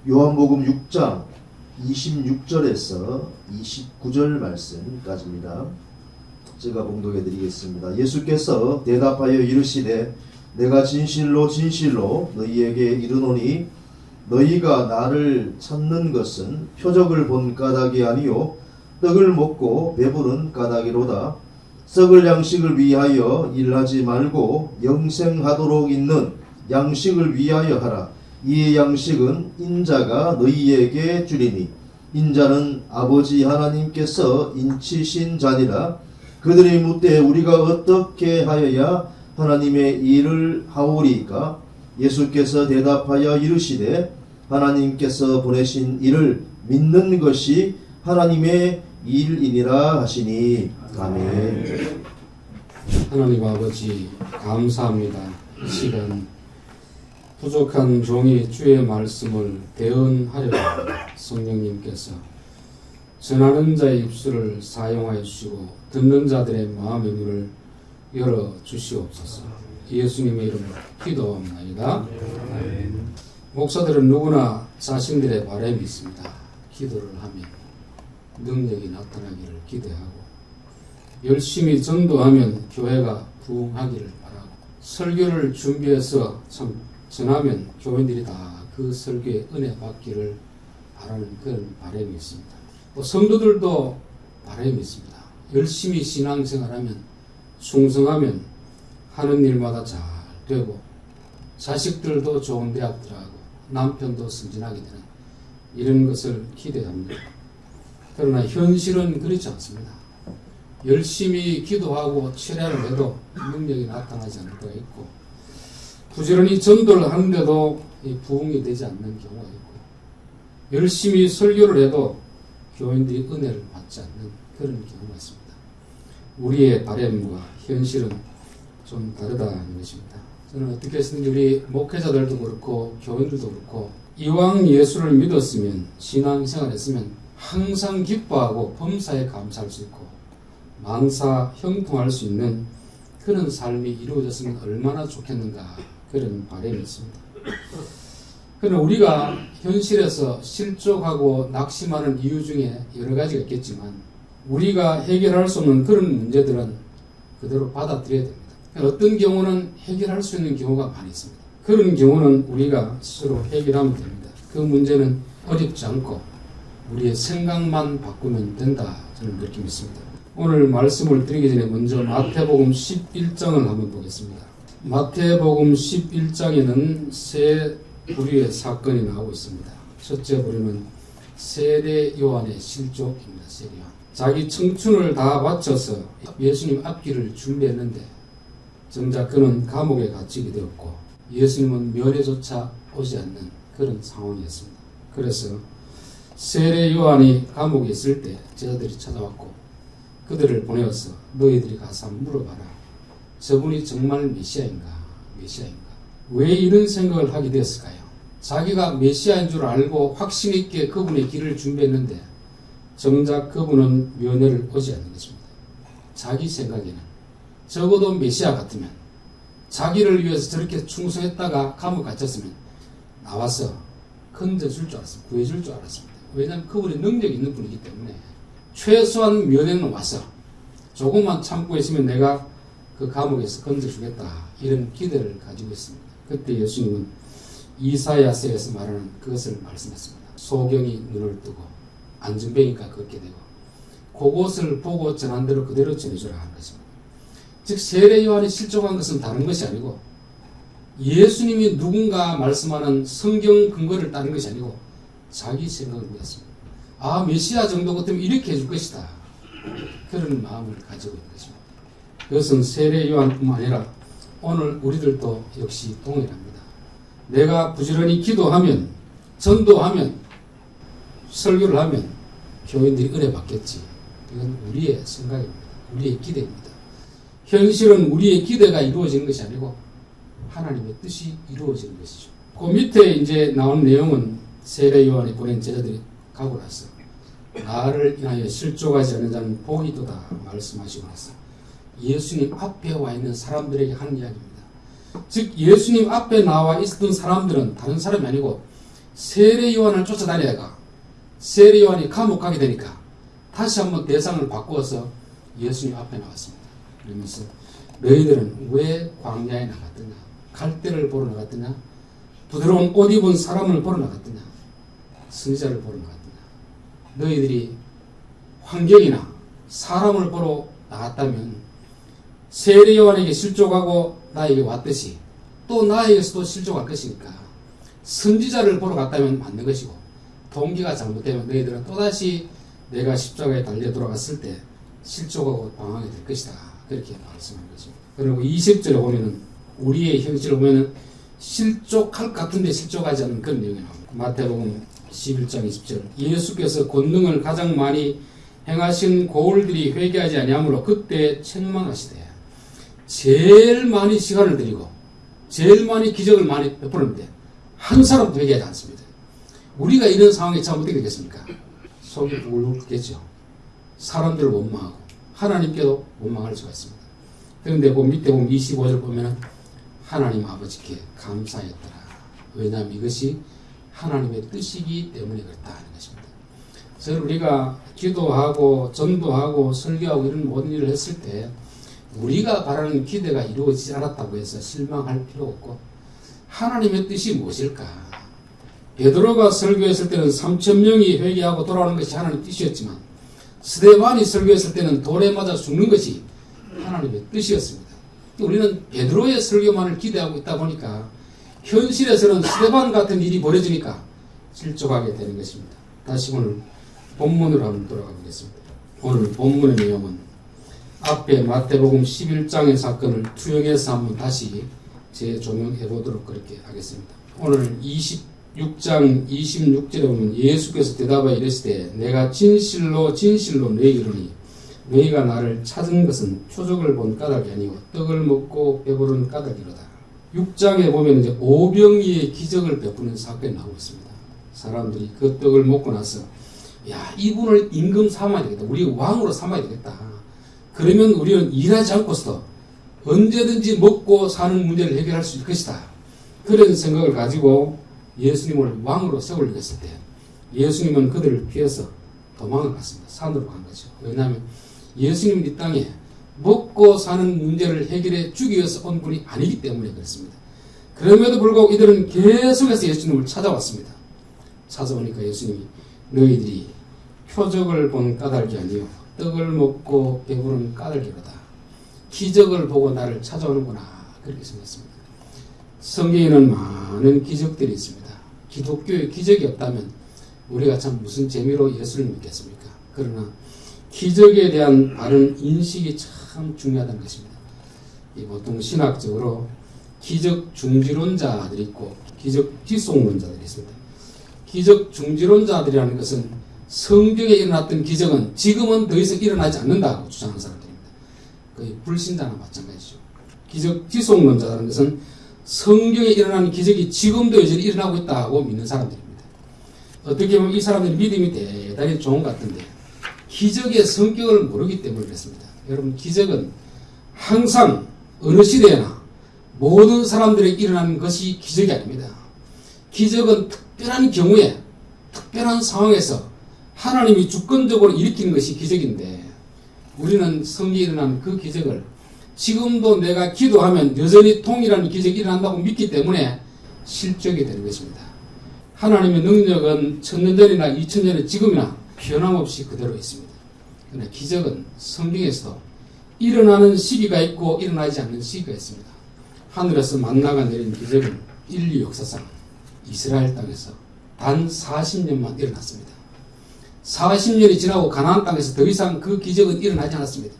요한복음 6장 26절에서 29절 말씀까지입니다. 제가 봉독해 드리겠습니다. 예수께서 대답하여 이르시되 내가 진실로 진실로 너희에게 이르노니 너희가 나를 찾는 것은 표적을 본 까닭이 아니요 떡을 먹고 배부른 까닭이로다. 썩을 양식을 위하여 일하지 말고 영생하도록 있는 양식을 위하여 하라. 이 양식은 인자가 너희에게 주리니 인자는 아버지 하나님께서 인치신 자니라. 그들이 묻되 우리가 어떻게 하여야 하나님의 일을 하오리까? 예수께서 대답하여 이르시되 하나님께서 보내신 이를 믿는 것이 하나님의 일이니라 하시니. 아멘. 하나님 아버지 감사합니다. 이 시간 부족한 종이 주의 말씀을 대언하려 성령님께서 전하는 자의 입술을 사용하여 주시고 듣는 자들의 마음의 문을 열어 주시옵소서. 예수님의 이름으로 기도합니다. 아멘. 목사들은 누구나 자신들의 바람이 있습니다. 기도를 하면 능력이 나타나기를 기대하고 열심히 전도하면 교회가 부흥하기를 바라고 설교를 준비해서 참 전하면 교인들이 다 그 설교의 은혜 받기를 바라는 그런 바람이 있습니다. 또 성도들도 바람이 있습니다. 열심히 신앙생활하면 충성하면 하는 일마다 잘 되고 자식들도 좋은 대학 들어가고 남편도 승진하게 되는 이런 것을 기대합니다. 그러나 현실은 그렇지 않습니다. 열심히 기도하고 철야를 해도 능력이 나타나지 않을 때가 있고 부지런히 전도를 하는데도 부흥이 되지 않는 경우가 있고 열심히 설교를 해도 교인들이 은혜를 받지 않는 그런 경우가 있습니다. 우리의 바람과 현실은 좀 다르다는 것입니다. 저는 어떻게 했는지 우리 목회자들도 그렇고 교인들도 그렇고 이왕 예수를 믿었으면 신앙생활 했으면 항상 기뻐하고 범사에 감사할 수 있고 만사 형통할 수 있는 그런 삶이 이루어졌으면 얼마나 좋겠는가 그런 바람이 있습니다. 그러나 우리가 현실에서 실족하고 낙심하는 이유 중에 여러 가지가 있겠지만 우리가 해결할 수 없는 그런 문제들은 그대로 받아들여야 됩니다. 어떤 경우는 해결할 수 있는 경우가 많이 있습니다. 그런 경우는 우리가 스스로 해결하면 됩니다. 그 문제는 어렵지 않고 우리의 생각만 바꾸면 된다 저는 그렇게 믿습니다. 오늘 말씀을 드리기 전에 먼저 마태복음 11장을 한번 보겠습니다. 마태복음 11장에는 세 부류의 사건이 나오고 있습니다. 첫째 부류는 세례 요한의 실족입니다. 세례 요한. 자기 청춘을 다 바쳐서 예수님 앞길을 준비했는데 정작 그는 감옥에 갇히게 되었고 예수님은 면회조차 오지 않는 그런 상황이었습니다. 그래서 세례 요한이 감옥에 있을 때 제자들이 찾아왔고 그들을 보내어서 너희들이 가서 물어봐라. 저분이 정말 메시아인가? 왜 이런 생각을 하게 되었을까요? 자기가 메시아인 줄 알고 확신 있게 그분의 길을 준비했는데 정작 그분은 면회를 오지 않는 것입니다. 자기 생각에는 적어도 메시아 같으면 자기를 위해서 저렇게 충성했다가 감옥 갇혔으면 나와서 건져줄 줄 알았습니다. 구해줄 줄 알았습니다. 왜냐하면 그분이 능력이 있는 분이기 때문에 최소한 면회는 와서 조금만 참고 있으면 내가 그 감옥에서 건져주겠다 이런 기대를 가지고 있습니다. 그때 예수님은 이사야서에서 말하는 그것을 말씀했습니다. 소경이 눈을 뜨고 안전뱅이가 걷게 되고 그것을 보고 전한 대로 그대로 전해주라 하는 것입니다. 즉 세례 요한이 실족한 것은 다른 것이 아니고 예수님이 누군가 말씀하는 성경 근거를 따른 것이 아니고 자기 생각을 믿었습니다. 아 메시아 정도 같으면 이렇게 해줄 것이다. 그런 마음을 가지고 있는 것입니다. 이것은 세례 요한뿐만 아니라 오늘 우리들도 역시 동일합니다. 내가 부지런히 기도하면 전도하면 설교를 하면 교인들이 은혜 받겠지. 이건 우리의 생각입니다. 우리의 기대입니다. 현실은 우리의 기대가 이루어지는 것이 아니고 하나님의 뜻이 이루어지는 것이죠. 그 밑에 이제 나온 내용은 세례 요한이 보낸 제자들이 가고 나서 나를 인하여 실족하지 않는 자는 복이 있도다 말씀하시고 나서 예수님 앞에 와 있는 사람들에게 하는 이야기입니다. 즉 예수님 앞에 나와 있었던 사람들은 다른 사람이 아니고 세례 요한을 쫓아다니다가 세례 요한이 감옥 가게 되니까 다시 한번 대상을 바꾸어서 예수님 앞에 나왔습니다. 그러면서 너희들은 왜 광야에 나갔더냐? 갈대를 보러 나갔더냐? 부드러운 옷 입은 사람을 보러 나갔더냐? 선지자를 보러 나갔더냐? 너희들이 환경이나 사람을 보러 나갔다면 세례 요한에게 실족하고 나에게 왔듯이 또 나에게서도 실족할 것이니까 선지자를 보러 갔다면 맞는 것이고 동기가 잘못되면 너희들은 또다시 내가 십자가에 달려 돌아갔을 때 실족하고 방황이 될 것이다. 그렇게 말씀한 거죠. 그리고 20절에 보면은 우리의 형질을 보면은 실족할 것 같은데 실족하지 않는 그런 내용이 나옵니다. 마태복음 11장 20절 예수께서 권능을 가장 많이 행하신 고울들이 회개하지 아니하므로 그때 책망하시되 제일 많이 시간을 들이고 제일 많이 기적을 많이 베풀었는데 한 사람도 회개하지 않습니다. 우리가 이런 상황에 처음 어떻게 되겠습니까? 속이 부글부글겠죠. 사람들을 원망하고 하나님께도 원망할 수가 있습니다. 그런데 밑에 보면 25절 보면 하나님 아버지께 감사했더라. 왜냐하면 이것이 하나님의 뜻이기 때문에 그렇다 하는 것입니다. 그래서 우리가 기도하고 전도하고 설교하고 이런 모든 일을 했을 때 우리가 바라는 기대가 이루어지지 않았다고 해서 실망할 필요 없고 하나님의 뜻이 무엇일까? 베드로가 설교했을 때는 3,000명이 회개하고 돌아오는 것이 하나님의 뜻이었지만 스데반이 설교했을 때는 돌에 맞아 죽는 것이 하나님의 뜻이었습니다. 우리는 베드로의 설교만을 기대하고 있다 보니까 현실에서는 스데반 같은 일이 벌어지니까 실족하게 되는 것입니다. 다시 오늘 본문으로 한번 돌아가 보겠습니다. 오늘 본문의 내용은 앞에 마태복음 11장의 사건을 투영해서 한번 다시 재조명해 보도록 그렇게 하겠습니다. 오늘 26장 26절에 보면 예수께서 대답하여 이르시되 내가 진실로 진실로 너희에게 이르노니 너희가 나를 찾은 것은 표적을 본 까닭이 아니고 떡을 먹고 배부른 까닭이로다. 6장에 보면 이제 오병이의 기적을 베푸는 사건이 나오고 있습니다. 사람들이 그 떡을 먹고 나서 야 이분을 임금 삼아야 되겠다. 우리 왕으로 삼아야 되겠다. 그러면 우리는 일하지 않고서도 언제든지 먹고 사는 문제를 해결할 수 있을 것이다. 그런 생각을 가지고 예수님을 왕으로 세우려고 했을 때 예수님은 그들을 피해서 도망을 갔습니다. 산으로 간 거죠. 왜냐하면 예수님은 이 땅에 먹고 사는 문제를 해결해 주기 위해서 온 분이 아니기 때문에 그렇습니다. 그럼에도 불구하고 이들은 계속해서 예수님을 찾아왔습니다. 찾아오니까 예수님이 너희들이 표적을 본 까닭이 아니요 떡을 먹고 배부른 까닭이로다. 기적을 보고 나를 찾아오는구나. 그렇게 생각했습니다. 성경에는 많은 기적들이 있습니다. 기독교의 기적이 없다면 우리가 참 무슨 재미로 예수를 믿겠습니까? 그러나 기적에 대한 바른 인식이 참 중요하다는 것입니다. 보통 신학적으로 기적 중지론자들이 있고 기적 지속론자들이 있습니다. 기적 중지론자들이라는 것은 성경에 일어났던 기적은 지금은 더 이상 일어나지 않는다고 주장하는 사람들입니다. 거의 불신자나 마찬가지죠. 기적 지속론자라는 것은 성경에 일어나는 기적이 지금도 여전히 일어나고 있다고 믿는 사람들입니다. 어떻게 보면 이 사람들의 믿음이 대단히 좋은 것 같은데 기적의 성격을 모르기 때문에 그렇습니다. 여러분 기적은 항상 어느 시대나 모든 사람들에게 일어나는 것이 기적이 아닙니다. 기적은 특별한 경우에 특별한 상황에서 하나님이 주권적으로 일으키는 것이 기적인데 우리는 성경에 일어나는 그 기적을 지금도 내가 기도하면 여전히 동일한 기적이 일어난다고 믿기 때문에 실족이 되는 것입니다. 하나님의 능력은 1000년 전이나 2000년 전에 지금이나 변함없이 그대로 있습니다. 그러나 기적은 성경에서 일어나는 시기가 있고 일어나지 않는 시기가 있습니다. 하늘에서 만나가 내린 기적은 인류 역사상 이스라엘 땅에서 단 40년만 일어났습니다. 40년이 지나고 가나안 땅에서 더 이상 그 기적은 일어나지 않았습니다.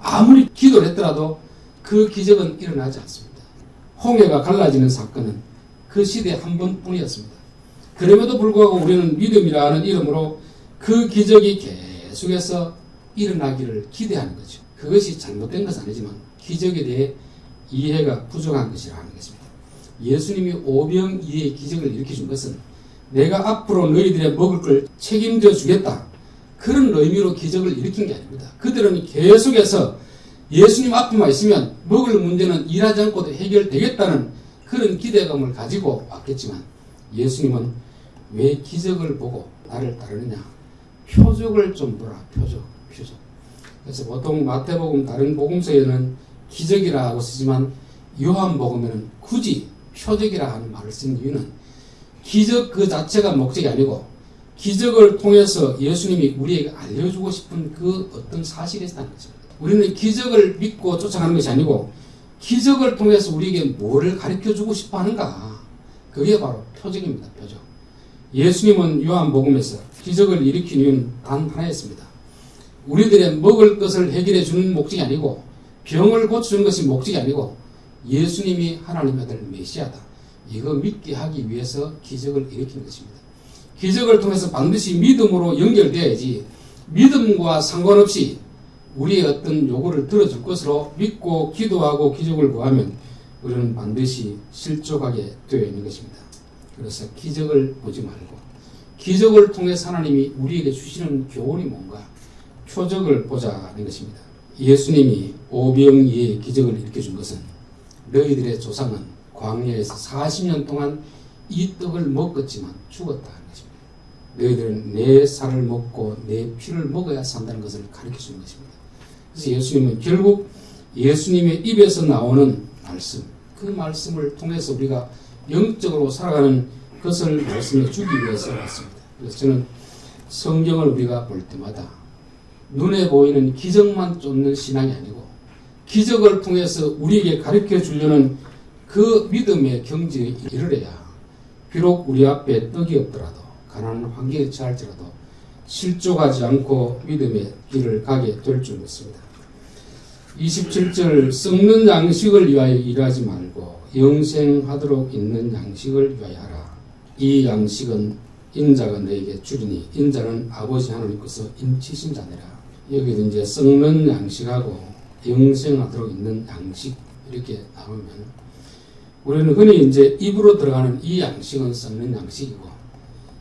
아무리 기도를 했더라도 그 기적은 일어나지 않습니다. 홍해가 갈라지는 사건은 그 시대에 한 번뿐이었습니다. 그럼에도 불구하고 우리는 믿음이라는 이름으로 그 기적이 계속해서 일어나기를 기대하는 거죠. 그것이 잘못된 것은 아니지만 기적에 대해 이해가 부족한 것이라 하는 것입니다. 예수님이 오병이의 기적을 일으켜준 것은 내가 앞으로 너희들의 먹을 걸 책임져 주겠다. 그런 의미로 기적을 일으킨 게 아닙니다. 그들은 계속해서 예수님 앞에만 있으면 먹을 문제는 일하지 않고도 해결되겠다는 그런 기대감을 가지고 왔겠지만 예수님은 왜 기적을 보고 나를 따르느냐? 표적을 좀 보라. 표적. 그래서 보통 마태복음 다른 복음서에는 기적이라고 쓰지만 요한복음에는 굳이 표적이라 하는 말을 쓴 이유는 기적 그 자체가 목적이 아니고 기적을 통해서 예수님이 우리에게 알려주고 싶은 그 어떤 사실이 있다는 거죠. 우리는 기적을 믿고 쫓아가는 것이 아니고 기적을 통해서 우리에게 뭐를 가르쳐주고 싶어 하는가. 그게 바로 표적입니다. 표적. 예수님은 요한복음에서 기적을 일으킨 이유는 단 하나였습니다. 우리들의 먹을 것을 해결해 주는 목적이 아니고 병을 고쳐주는 것이 목적이 아니고 예수님이 하나님의 아들 메시아다. 이거 믿게 하기 위해서 기적을 일으킨 것입니다. 기적을 통해서 반드시 믿음으로 연결되어야지 믿음과 상관없이 우리의 어떤 요구를 들어줄 것으로 믿고 기도하고 기적을 구하면 우리는 반드시 실족하게 되어 있는 것입니다. 그래서 기적을 보지 말고 기적을 통해서 하나님이 우리에게 주시는 교훈이 뭔가 표적을 보자는 것입니다. 예수님이 오병이의 기적을 일으켜준 것은 너희들의 조상은 광야에서 40년 동안 이 떡을 먹었지만 죽었다는 것입니다. 너희들은 내 살을 먹고 내 피를 먹어야 산다는 것을 가르쳐주는 것입니다. 그래서 예수님은 결국 예수님의 입에서 나오는 말씀, 그 말씀을 통해서 우리가 영적으로 살아가는 것을 말씀해 주기 위해서 왔습니다. 그래서 저는 성경을 우리가 볼 때마다 눈에 보이는 기적만 쫓는 신앙이 아니고 기적을 통해서 우리에게 가르쳐 주려는 그 믿음의 경지에 이르러야 비록 우리 앞에 떡이 없더라도 가난한 환경에 처할지라도 실족하지 않고 믿음의 길을 가게 될 줄 믿습니다. 27절 썩는 양식을 위하여 일하지 말고 영생하도록 있는 양식을 위하여 하라. 이 양식은 인자가 너에게 주리니 인자는 아버지 하나님께서 인치신 자니라. 여기도 이제 썩는 양식하고 영생하도록 있는 양식 이렇게 나누면 우리는 흔히 이제 입으로 들어가는 이 양식은 썩는 양식이고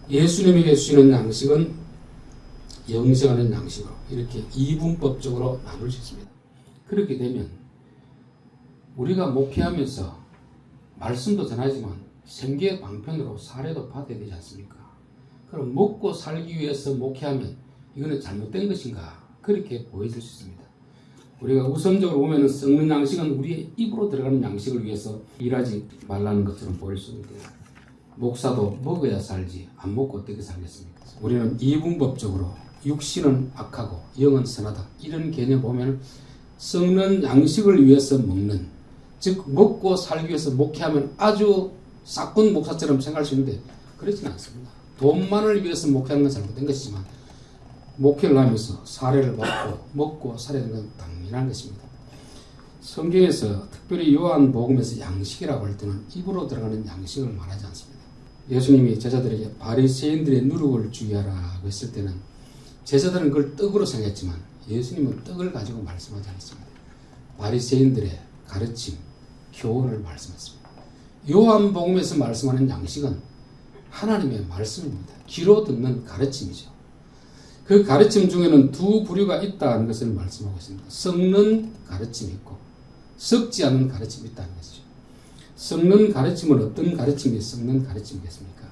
예수님에게 주시는 양식은 영생하는 양식으로 이렇게 이분법적으로 나눌 수 있습니다. 그렇게 되면 우리가 목회하면서 말씀도 전하지만 생계 방편으로 사례도 받아야 되지 않습니까? 그럼 먹고 살기 위해서 목회하면 이거는 잘못된 것인가? 그렇게 보여질 수 있습니다. 우리가 우선적으로 보면 썩는 양식은 우리의 입으로 들어가는 양식을 위해서 일하지 말라는 것처럼 보일 수 있는데 목사도 먹어야 살지 안 먹고 어떻게 살겠습니까? 우리는 이분법적으로 육신은 악하고 영은 선하다 이런 개념 보면 썩는 양식을 위해서 먹는 즉 먹고 살기 위해서 목회하면 아주 싹군 목사처럼 생각할 수 있는데 그렇지는 않습니다. 돈만을 위해서 목회하는 건 잘못된 것이지만 목회를 하면서 사례를 받고 먹고 살아야 되는 건 당연한 것입니다. 성경에서 특별히 요한복음에서 양식이라고 할 때는 입으로 들어가는 양식을 말하지 않습니다. 예수님이 제자들에게 바리새인들의 누룩을 주의하라고 했을 때는 제자들은 그걸 떡으로 생각했지만 예수님은 떡을 가지고 말씀하지 않았습니다. 바리새인들의 가르침, 교훈을 말씀했습니다. 요한복음에서 말씀하는 양식은 하나님의 말씀입니다. 귀로 듣는 가르침이죠. 그 가르침 중에는 두 부류가 있다는 것을 말씀하고 있습니다. 썩는 가르침이 있고 썩지 않은 가르침이 있다는 것이죠. 썩는 가르침은 어떤 가르침이 썩는 가르침이겠습니까?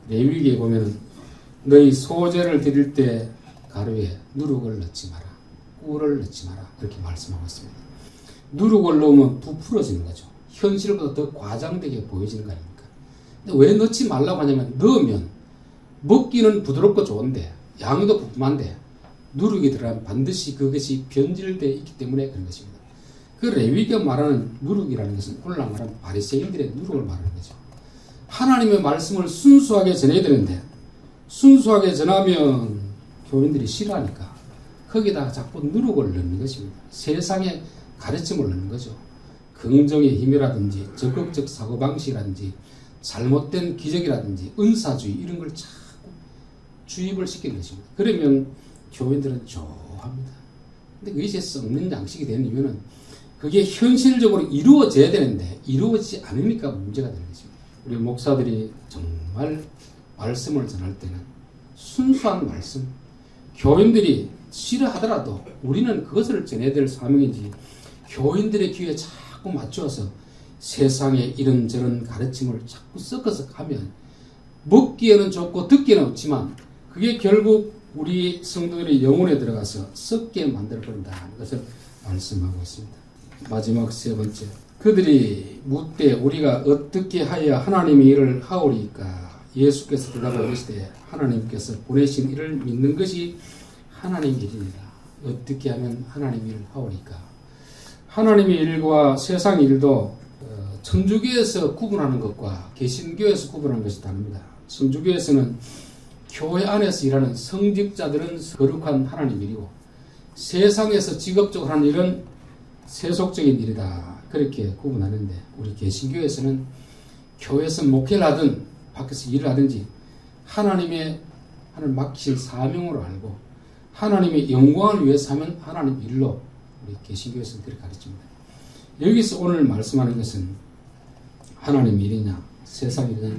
레위기에 보면 너희 소제를 드릴 때 가루에 누룩을 넣지 마라. 꿀을 넣지 마라. 그렇게 말씀하고 있습니다. 누룩을 넣으면 부풀어지는 거죠. 현실보다 더 과장되게 보여지는 거 아닙니까? 근데 왜 넣지 말라고 하냐면 넣으면 먹기는 부드럽고 좋은데 양도 부품한데 누룩이 들어가면 반드시 그것이 변질되어 있기 때문에 그런 것입니다. 그 레위기가 말하는 누룩이라는 것은 오늘날 말하는 바리새인들의 누룩을 말하는 거죠. 하나님의 말씀을 순수하게 전해야 되는데 순수하게 전하면 교인들이 싫어하니까 거기다가 자꾸 누룩을 넣는 것입니다. 세상의 가르침을 넣는 거죠. 긍정의 힘이라든지 적극적 사고방식이라든지 잘못된 기적이라든지 은사주의 이런 걸 자꾸 주입을 시키는 것입니다. 그러면 교인들은 좋아합니다. 근데 그것이 썩는 양식이 되는 이유는 그게 현실적으로 이루어져야 되는데 이루어지지 않으니까 문제가 되는 것입니다. 우리 목사들이 정말 말씀을 전할 때는 순수한 말씀, 교인들이 싫어하더라도 우리는 그것을 전해야 될 사명이지 교인들의 귀에 자꾸 맞추어서 세상에 이런저런 가르침을 자꾸 섞어서 가면 먹기에는 좋고 듣기에는 없지만 그게 결국 우리 성도들의 영혼에 들어가서 썩게 만들어버린다는 것을 말씀하고 있습니다. 마지막 세 번째, 그들이 묻되 우리가 어떻게 하여야 하나님의 일을 하오리까? 예수께서 대답하여 이르시되 하나님께서 보내신 일을 믿는 것이 하나님의 일이니라. 어떻게 하면 하나님의 일을 하오리까? 하나님의 일과 세상 일도 천주교에서 구분하는 것과 개신교에서 구분하는 것이 다릅니다. 천주교에서는 교회 안에서 일하는 성직자들은 거룩한 하나님 일이고 세상에서 직업적으로 하는 일은 세속적인 일이다. 그렇게 구분하는데 우리 개신교에서는 교회에서 목회를 하든 밖에서 일을 하든지 하나님의 맡기신 사명으로 알고 하나님의 영광을 위해서 하면 하나님 일로 우리 개신교에서는 그렇게 가르칩니다. 여기서 오늘 말씀하는 것은 하나님 일이냐 세상 일이냐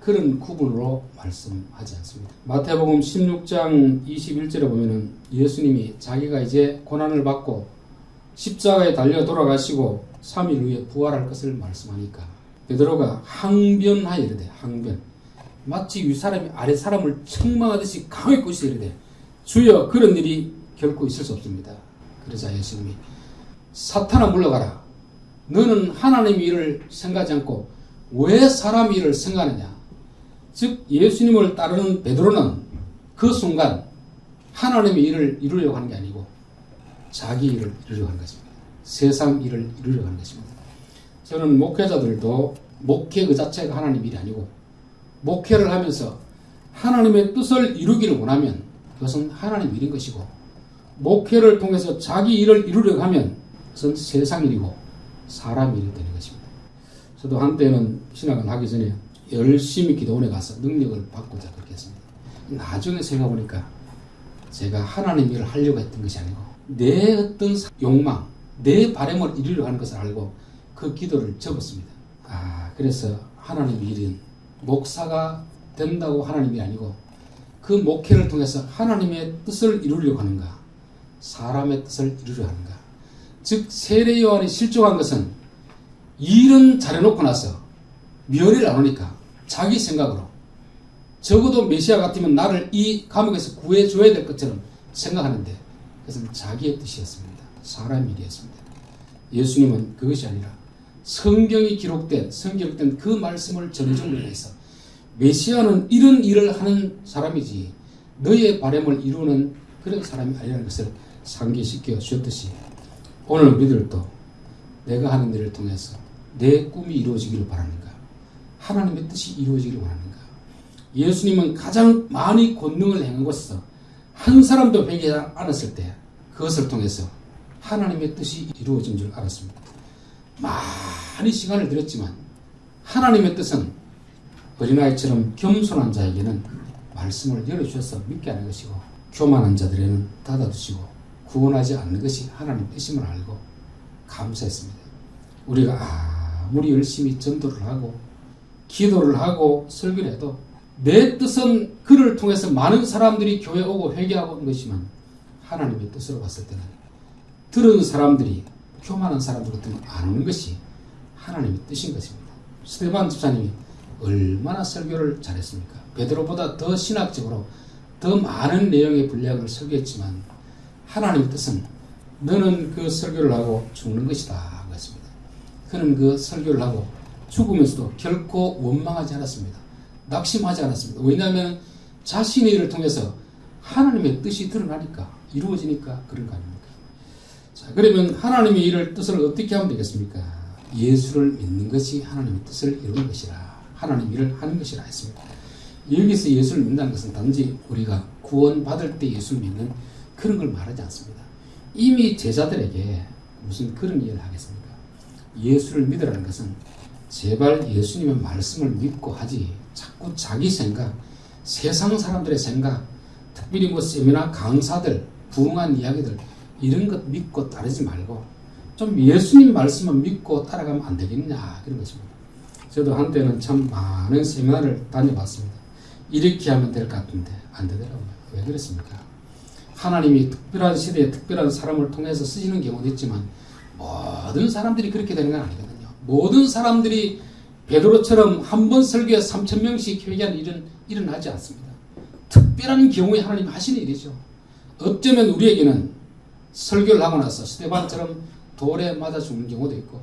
그런 구분으로 말씀하지 않습니다. 마태복음 16장 21절에 보면은 예수님이 자기가 이제 고난을 받고 십자가에 달려 돌아가시고 3일 후에 부활할 것을 말씀하니까 베드로가 항변하여 이르되 항변 마치 윗사람이 아랫사람을 책망하듯이 강하게 꾸짖어 이르되 주여 그런 일이 결코 있을 수 없습니다. 그러자 예수님이 사탄아 물러가라. 너는 하나님의 일을 생각하지 않고 왜 사람의 일을 생각하느냐. 즉 예수님을 따르는 베드로는 그 순간 하나님의 일을 이루려고 하는 게 아니고 자기 일을 이루려고 하는 것입니다. 세상 일을 이루려고 하는 것입니다. 저는 목회자들도 목회 그 자체가 하나님 일이 아니고 목회를 하면서 하나님의 뜻을 이루기를 원하면 그것은 하나님 일인 것이고 목회를 통해서 자기 일을 이루려고 하면 그것은 세상 일이고 사람 일이 되는 것입니다. 저도 한때는 신학을 하기 전에 열심히 기도원에 가서 능력을 받고자 그렇게 했습니다. 나중에 생각해보니까 제가 하나님 일을 하려고 했던 것이 아니고 내 어떤 욕망, 내 바람을 이루려고 하는 것을 알고 그 기도를 접었습니다. 그래서 하나님 일은 목사가 된다고 하나님이 아니고 그 목회를 통해서 하나님의 뜻을 이루려고 하는가 사람의 뜻을 이루려고 하는가. 즉 세례 요한이 실족한 것은 일은 잘해놓고 나서 멸을 안 오니까 자기 생각으로 적어도 메시아 같으면 나를 이 감옥에서 구해줘야 될 것처럼 생각하는데 그것은 자기의 뜻이었습니다. 사람 일이었습니다. 예수님은 그것이 아니라 성경이 기록된 그 말씀을 전해줌으로 해서 메시아는 이런 일을 하는 사람이지 너의 바람을 이루는 그런 사람이 아니라는 것을 상기시켜 주셨듯이 오늘 우리들도 내가 하는 일을 통해서 내 꿈이 이루어지기를 바라는가 하나님의 뜻이 이루어지기를 원하는가. 예수님은 가장 많이 권능을 행한 것에서 한 사람도 회개하지 않았을 때 그것을 통해서 하나님의 뜻이 이루어진 줄 알았습니다. 많이 시간을 들였지만 하나님의 뜻은 어린아이처럼 겸손한 자에게는 말씀을 열어주셔서 믿게 하는 것이고 교만한 자들에는 닫아두시고 구원하지 않는 것이 하나님의 뜻임을 알고 감사했습니다. 우리가 아무리 열심히 전도를 하고 기도를 하고 설교를 해도 내 뜻은 그를 통해서 많은 사람들이 교회 오고 회개하고 있는 것이지만 하나님의 뜻으로 봤을 때는 들은 사람들이 교만한 사람들 같은 안 오는 것이 하나님의 뜻인 것입니다. 스테반 집사님이 얼마나 설교를 잘했습니까? 베드로보다 더 신학적으로 더 많은 내용의 분량을 설교했지만 하나님의 뜻은 너는 그 설교를 하고 죽는 것이다 그랬습니다. 그는 그 설교를 하고 죽으면서도 결코 원망하지 않았습니다. 낙심하지 않았습니다. 왜냐하면 자신의 일을 통해서 하나님의 뜻이 드러나니까 이루어지니까 그런 거 아닙니까? 자, 그러면 하나님의 일을 뜻을 어떻게 하면 되겠습니까? 예수를 믿는 것이 하나님의 뜻을 이루는 것이라 하나님 일을 하는 것이라 했습니다. 여기서 예수를 믿는다는 것은 단지 우리가 구원받을 때 예수를 믿는 그런 걸 말하지 않습니다. 이미 제자들에게 무슨 그런 일을 하겠습니까? 예수를 믿으라는 것은 제발 예수님의 말씀을 믿고 하지 자꾸 자기 생각, 세상 사람들의 생각, 특별히 뭐 세미나 강사들, 부흥한 이야기들 이런 것 믿고 따르지 말고 좀 예수님 말씀만 믿고 따라가면 안 되겠냐 그런 것입니다. 저도 한때는 참 많은 세미나를 다녀봤습니다. 이렇게 하면 될 것 같은데 안 되더라고요. 왜 그렇습니까? 하나님이 특별한 시대에 특별한 사람을 통해서 쓰시는 경우도 있지만 모든 사람들이 그렇게 되는 건 아니거든요. 모든 사람들이 베드로처럼 한 번 설교에 3,000명씩 회개하는 일은 일어나지 않습니다. 특별한 경우에 하나님 하시는 일이죠. 어쩌면 우리에게는 설교를 하고 나서 스데반처럼 돌에 맞아 죽는 경우도 있고,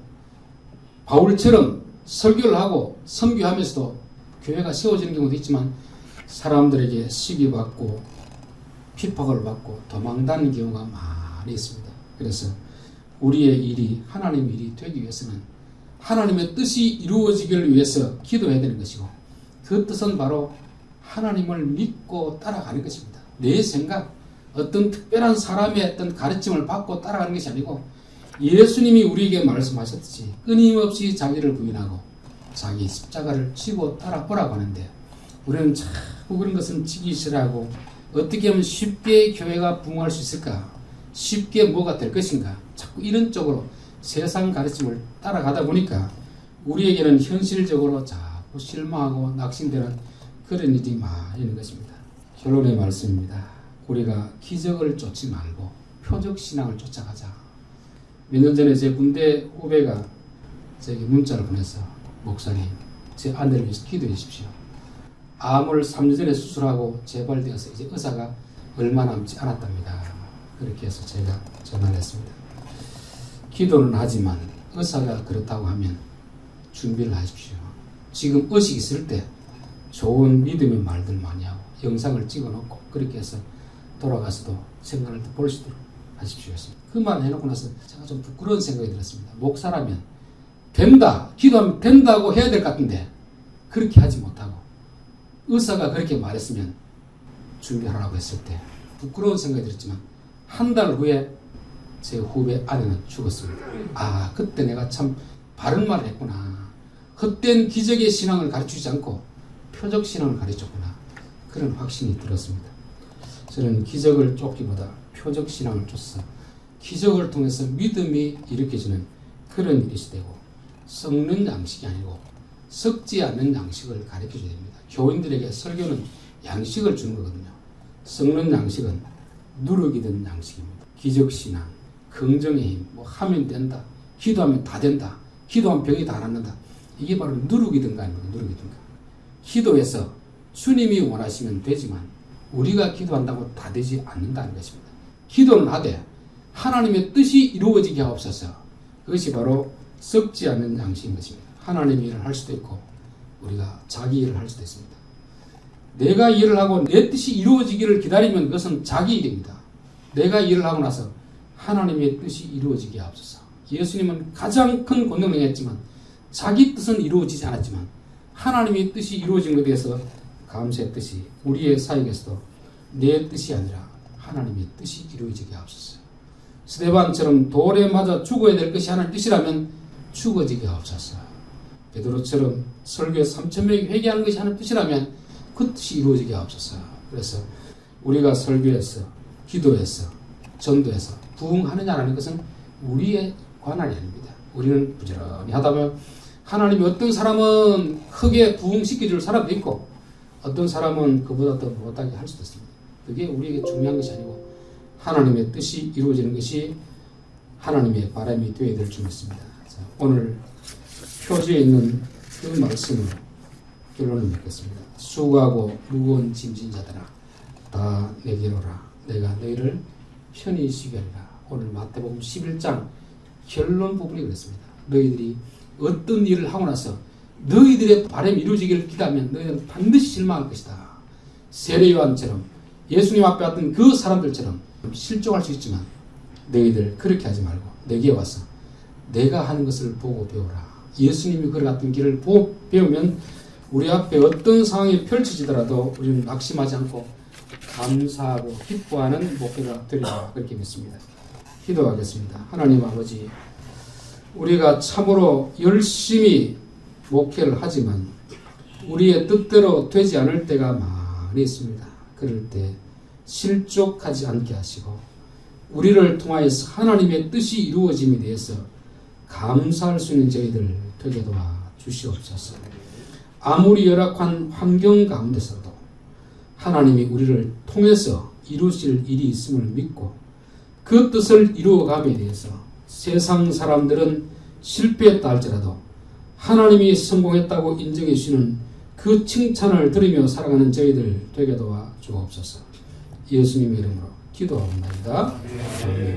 바울처럼 설교를 하고 선교하면서도 교회가 세워지는 경우도 있지만, 사람들에게 시기받고 핍박을 받고 도망다니는 경우가 많이 있습니다. 그래서 우리의 일이 하나님의 일이 되기 위해서는 하나님의 뜻이 이루어지기를 위해서 기도해야 되는 것이고, 그 뜻은 바로 하나님을 믿고 따라가는 것입니다. 내 생각, 어떤 특별한 사람의 어떤 가르침을 받고 따라가는 것이 아니고, 예수님이 우리에게 말씀하셨듯이 끊임없이 자기를 부인하고 자기 십자가를 지고 따라오라고 하는데, 우리는 자꾸 그런 것은 지기 싫어하고, 어떻게 하면 쉽게 교회가 부흥할 수 있을까, 쉽게 뭐가 될 것인가, 자꾸 이런 쪽으로 세상 가르침을 따라가다 보니까 우리에게는 현실적으로 자꾸 실망하고 낙심되는 그런 일이 많이 있는 것입니다. 결론의 말씀입니다. 우리가 기적을 쫓지 말고 표적 신앙을 쫓아가자. 몇 년 전에 제 군대 후배가 제게 문자를 보내서, 목사님, 제 아내를 위해서 기도해 주십시오. 암을 3년 전에 수술하고 재발되어서 이제 의사가 얼마 남지 않았답니다. 그렇게 해서 제가 전화를 했습니다. 기도는 하지만 의사가 그렇다고 하면 준비를 하십시오. 지금 의식 있을 때 좋은 믿음의 말들 많이 하고 영상을 찍어놓고 그렇게 해서 돌아가서도 생각을 볼 수 있도록 하십시오. 그 말 해놓고 나서 제가 좀 부끄러운 생각이 들었습니다. 목사라면 된다, 기도하면 된다고 해야 될 것 같은데 그렇게 하지 못하고 의사가 그렇게 말했으면 준비하라고 했을 때 부끄러운 생각이 들었지만, 한 달 후에 제 후배 아내는 죽었습니다. 아, 그때 내가 참 바른 말을 했구나. 헛된 기적의 신앙을 가르치지 않고 표적 신앙을 가르쳤구나. 그런 확신이 들었습니다. 저는 기적을 쫓기보다 표적 신앙을 쫓아서 기적을 통해서 믿음이 일으켜지는 그런 일이 되고, 썩는 양식이 아니고 썩지 않는 양식을 가르쳐줘야 됩니다. 교인들에게 설교는 양식을 주는 거거든요. 썩는 양식은 누룩이 든 양식입니다. 기적신앙, 긍정의 힘, 뭐 하면 된다, 기도하면 다 된다, 기도하면 병이 다 낫는다. 이게 바로 누룩이 든가 아닙니까? 누룩이 든가. 기도해서 주님이 원하시면 되지만 우리가 기도한다고 다 되지 않는다는 것입니다. 기도는 하되 하나님의 뜻이 이루어지게 하옵소서. 그것이 바로 썩지 않는 양식인 것입니다. 하나님의 일을 할 수도 있고 우리가 자기 일을 할 수도 있습니다. 내가 일을 하고 내 뜻이 이루어지기를 기다리면 그것은 자기 일입니다. 내가 일을 하고 나서 하나님의 뜻이 이루어지게 하옵소서. 예수님은 가장 큰 권능을 행했지만 자기 뜻은 이루어지지 않았지만 하나님의 뜻이 이루어진 것에 대해서 감사했듯이 우리의 사역에서도 내 뜻이 아니라 하나님의 뜻이 이루어지게 하옵소서. 스데반처럼 돌에 맞아 죽어야 될 것이 하나님의 뜻이라면 죽어지게 하옵소서. 베드로처럼 설교에 3,000명이 회개하는 것이 하나님의 뜻이라면 그 뜻이 이루어지게 하옵소서. 그래서 우리가 설교해서 기도해서 전도해서 부흥하느냐라는 것은 우리의 관할이 아닙니다. 우리는 부지런히 하다 보면 하나님이 어떤 사람은 크게 부흥시켜줄 사람도 있고 어떤 사람은 그보다 더 못하게 할 수도 있습니다. 그게 우리에게 중요한 것이 아니고 하나님의 뜻이 이루어지는 것이 하나님의 바람이 되어야 될 줄 믿습니다. 자, 오늘 표지에 있는 그 말씀으로 결론을 맺겠습니다. 수고하고 무거운 짐진 자들아 다 내게로 오라. 내가 너희를 편히 쉬게 하리라. 오늘 마태복음 11장 결론 부분이 그렇습니다. 너희들이 어떤 일을 하고 나서 너희들의 바람이 이루어지기를 기대하면 너희들은 반드시 실망할 것이다. 세례요한처럼 예수님 앞에 왔던 그 사람들처럼 실족할 수 있지만 너희들 그렇게 하지 말고 내게 와서 내가 하는 것을 보고 배우라. 예수님이 걸어갔던 길을 보고 배우면 우리 앞에 어떤 상황이 펼쳐지더라도 우리는 낙심하지 않고 감사하고 기뻐하는 목회가 되리라 그렇게 믿습니다. 기도하겠습니다. 하나님 아버지, 우리가 참으로 열심히 목회를 하지만 우리의 뜻대로 되지 않을 때가 많이 있습니다. 그럴 때 실족하지 않게 하시고 우리를 통하여서 하나님의 뜻이 이루어짐에 대해서 감사할 수 있는 저희들 되게 도와 주시옵소서. 아무리 열악한 환경 가운데서도 하나님이 우리를 통해서 이루실 일이 있음을 믿고 그 뜻을 이루어감에 대해서 세상 사람들은 실패했다 할지라도 하나님이 성공했다고 인정해 주시는 그 칭찬을 들으며 살아가는 저희들 되게 도와 주옵소서. 예수님의 이름으로 기도합니다. 아멘.